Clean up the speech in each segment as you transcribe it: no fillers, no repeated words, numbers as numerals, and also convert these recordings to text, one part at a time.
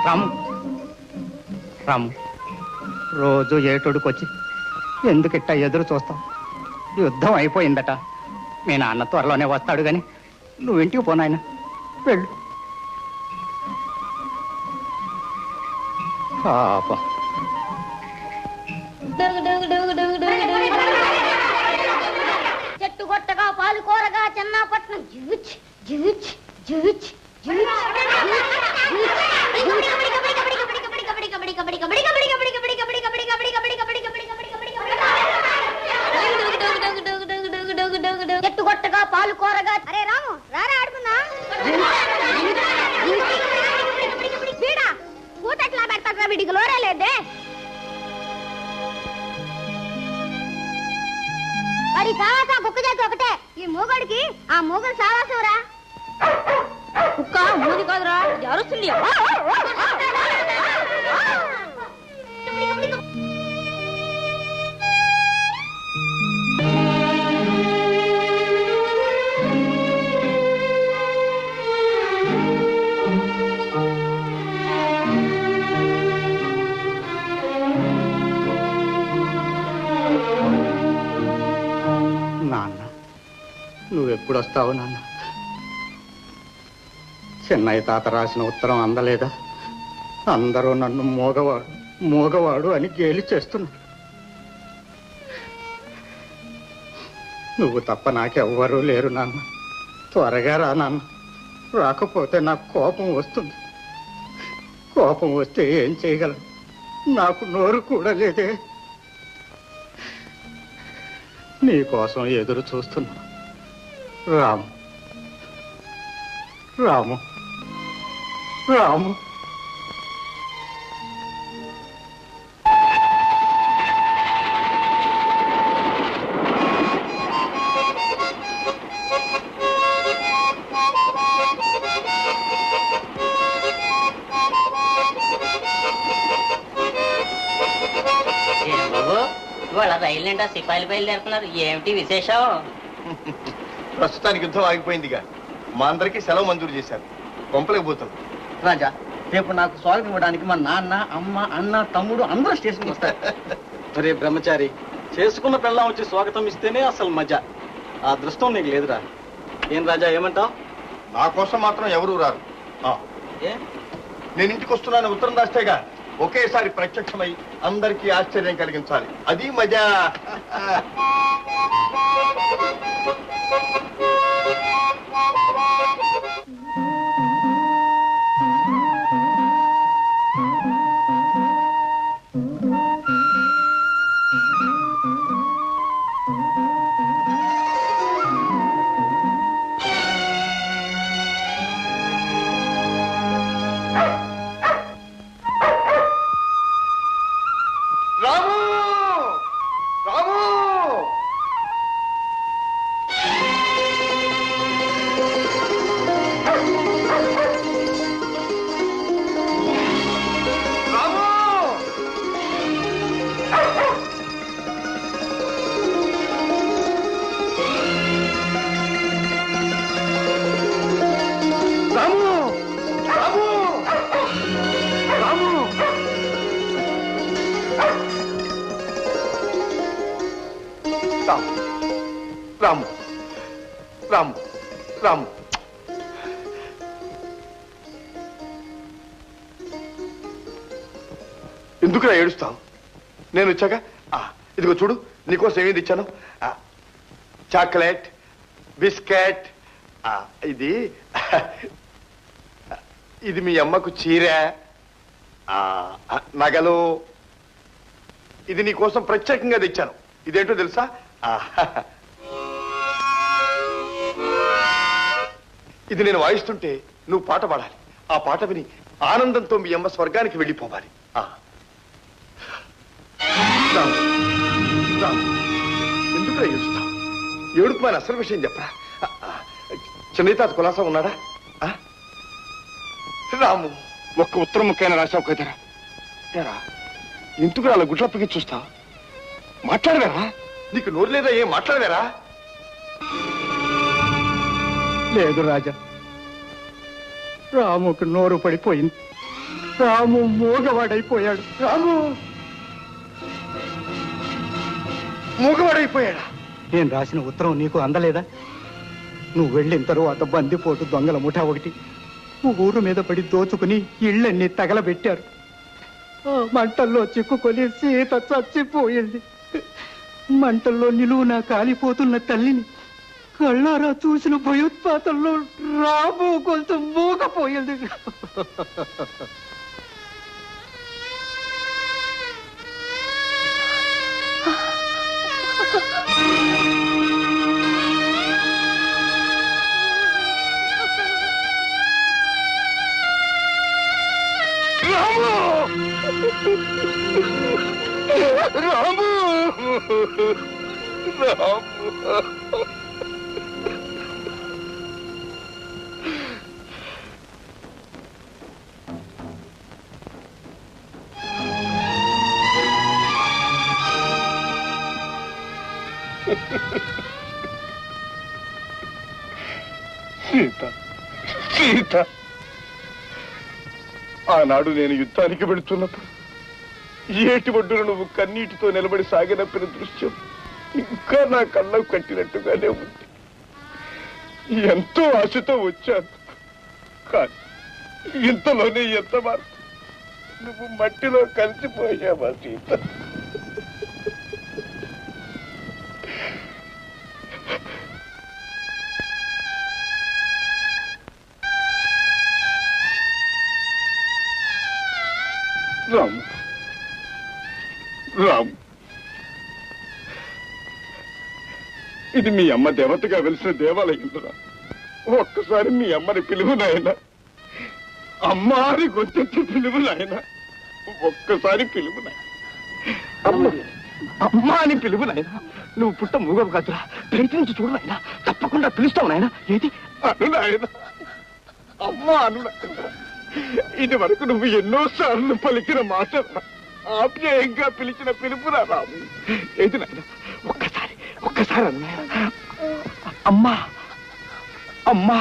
రాము రాము, రోజు ఏటోడుకొచ్చి ఎందుకిట్ట ఎదురు చూస్తావు? యుద్ధం అయిపోయిందట. మీ నాన్న త్వరలోనే వస్తాడు గాని నువ్వు ఇంటికి పోనాయన, వెళ్ళు. పాపం. చెట్టు కొట్టగా పాలు కోరగా చెన్నాపట్నం జివిచ్ జివిచ్ జివిచ్ చెట్టు కొట్టగా పాలు కోరగా. అరే రాము, రారా ఆడుకున్నా. వీడా కూతట్లా పెడతాడ్రా, వీడికి లోరే లేదే. వాడి సావాసం కుక్క చేతి ఒకటే. ఈ మూగడికి ఆ మూగడు సావాసం రా. కుక్క మూది కాదురా, అరుస్తుంది. నాన్న, నువ్వెప్పుడు వస్తావు నాన్న? చెన్నై తాత రాసిన ఉత్తరం అందలేదా? అందరూ నన్ను మోగవాడు మోగవాడు అని గేలి చేస్తున్నారు. నువ్వు తప్ప నాకెవ్వరూ లేరు నాన్న. త్వరగా రా నాన్న, రాకపోతే నాకు కోపం వస్తుంది. కోపం వస్తే ఏం చేయగలను? నాకు నోరు కూడా లేదే. నీకోసం ఎదురు చూస్తున్నా. రాము రాము రాము. ఇవాళ రైలు నిండా సిపాయిలు బయలుదేరుతున్నారు. ఏమిటి విశేషం? ప్రస్తుతానికి యుద్ధం ఆగిపోయిందిగా, మా అందరికీ సెలవు మంజూరు చేశారు. కొంపలేక పోతాం. రాజా, రేపు నాకు స్వాగతం ఇవ్వడానికి మా నాన్న, అమ్మ, అన్న, తమ్ముడు అందరూ స్టేషన్కి వస్తారు. అరే బ్రహ్మచారి, చేసుకున్న పెళ్ళాం వచ్చి స్వాగతం ఇస్తేనే అసలు మజా. ఆ దృష్టం నీకు లేదురా. ఏం రాజా, ఏమంటావు? నా కోసం మాత్రం ఎవరూ రారు. నేను ఇంటికి వస్తున్నాను ఉత్తరం రాస్తేగా ఒకేసారి ప్రత్యక్షమై అందరికీ ఆశ్చర్యం కలిగించాలి. అది మజా. రాము రాము రాము, ఎందుకురా ఏడుస్తావు? నేను వచ్చాక ఇదిగో చూడు, నీకోసం ఏమేది ఇచ్చాను. చాక్లెట్, బిస్కెట్, ఇది ఇది మీ అమ్మకు చీర, నగలు. ఇది నీకోసం ప్రత్యేకంగా తెచ్చాను. ఇదేంటో తెలుసా? ఇది నేను వాయిస్తుంటే నువ్వు పాట పాడాలి. ఆ పాట విని ఆనందంతో మీ అమ్మ స్వర్గానికి వెళ్ళిపోవాలి. ఎందుకు ఏడుస్తావు? ఏడుపు మన అసలు విషయం చెప్పరా. చిన్నయ్య తాత కులాసా ఉన్నాడా? రాము, ఒక్క ఉత్తరం ముక్కైనా రాశావు కదరా. ఎందుకు అలా గుడ్లప్పకి చూస్తా? మాట్లాడవేరా? నీకు నోరు లేదా? ఏం మాట్లాడవేరా? లేదు రాజా, రాముకు నోరు పడిపోయింది. రాము మూగవాడైపోయాడు. రాము మూగవాడైపోయాడా? నేను రాసిన ఉత్తరం నీకు అందలేదా? నువ్వు వెళ్ళిన తరువాత బందిపోటు దొంగల ముఠా ఒకటి ఊరు మీద పడి దోచుకుని ఇళ్ళన్నీ తగలబెట్టారు. ఆ మంటల్లో చిక్కుకొని సీత చచ్చిపోయింది. మంటల్లో నిలువున కాలిపోతున్న తల్లిని కళ్ళారా చూసిన భయోత్పాతంలో రాబో కొంచెం మూగపోయింది. రాము రాము సీత సీత ఆనాడు నేను యుద్ధానికి వెళుతున్నప్పుడు ఏటి ఒడ్డున నువ్వు కన్నీటితో నిలబడి సాగినప్పిన దృశ్యం ఇంకా నా కళ్ళకు కట్టినట్టుగానే ఉంది. ఎంతో ఆశతో వచ్చాను, కానీ ఇంతలోనే ఎంత మార్పు. నువ్వు మట్టిలో కలిసిపోయావా సీత? రాము రాము, ఇది మీ అమ్మ దేవతగా వెలిసిన దేవాలయం రా. ఒక్కసారి మీ అమ్మని పిలువు నాయన, అమ్మ అని గొంతెత్తి పిలువు నాయన, ఒక్కసారి పిలువు నాయన, అమ్మ అని పిలువు నాయన. నువ్వు పుట్ట మూగవు కాదురా, ప్రయత్నించి చూడు నాయన, తప్పకుండా పిలుస్తావు నాయన. ఏది అను నాయన, అమ్మ అను నాయన. ఇది వరకు నువ్వు ఎన్నోసార్లు పలికిన మాట, ఆప్యాయంగా పిలిచిన పిలుపురా రాము. ఏది నాయన, ఒక్కసారి ఒక్కసారి అను నాయన. అమ్మా అమ్మా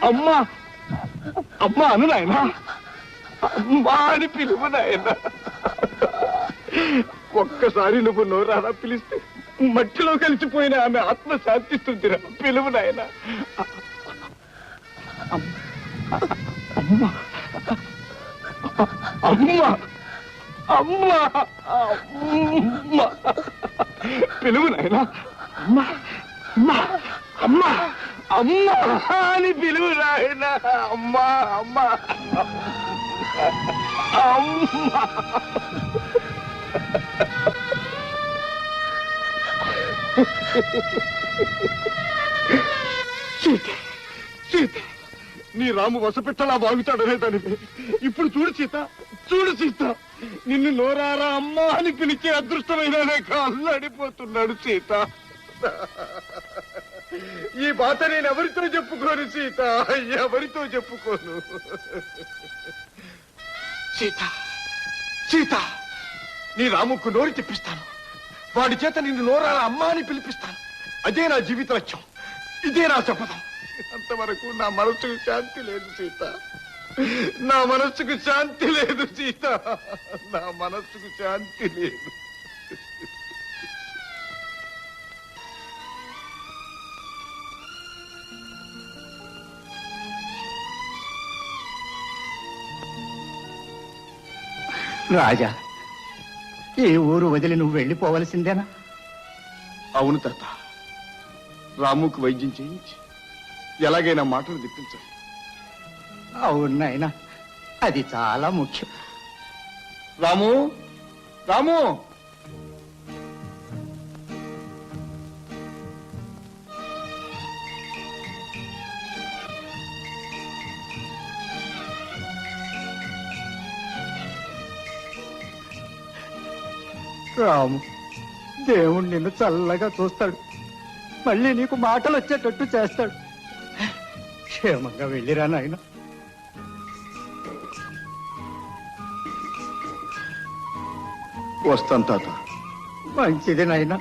అమ్మా అమ్మా అను నాయన, అమ్మా అని పిలువు నాయన. ఒక్కసారి నువ్వు నోరారా పిలిస్తే మట్టిలో కలిసిపోయిన ఆమె ఆత్మ శాంతిస్తుందిరా. పిలువు నాయన. అమ్మా అమ్మా అమ్మా అమ్మా పిలువు నాయన. అమ్మా అమ్మా అమ్మా అమ్మా అని పిలువు నాయన. అమ్మా అమ్మా అమ్మా. సీత సీత, నీ రాము వసపెట్టలా బాగుతాడనే దానివి. ఇప్పుడు చూడు సీత, చూడు సీత, నిన్ను నోరారా అమ్మా అని పిలిచే అదృష్టమైన అల్లాడిపోతున్నాడు సీత. ఈ బాధ నేను ఎవరితో చెప్పుకోను సీత, ఎవరితో చెప్పుకోను. సీత సీత, నీ రాముకు నోరు తెప్పిస్తాను. వాడి చేత నిన్ను నోరారా అమ్మా అని పిలిపిస్తాను. అదే నా జీవిత లక్ష్యం, ఇదే నా శపథం. అంతవరకు నా మనసుకు శాంతి లేదు సీత, నా మనస్సుకు శాంతి లేదు సీత, నా మనస్సుకు శాంతి లేదు. రాజా, ఈ ఊరు వదిలి నువ్వు వెళ్ళిపోవలసిందేనా? అవును తాత, రాముకు వైద్యం చేయించి ఎలాగైనా మాటలు దిప్పించాలి. అవును నాయనా, అది చాలా ముఖ్యం. రాము రాము, రాము, దేవుడు నిన్ను చల్లగా చూస్తాడు, మళ్ళీ నీకు మాటలు వచ్చేటట్టు చేస్తాడు. క్షేమంగా వెళ్ళిరా నాయన. వస్తాను తాత. మంచిది నాయనా.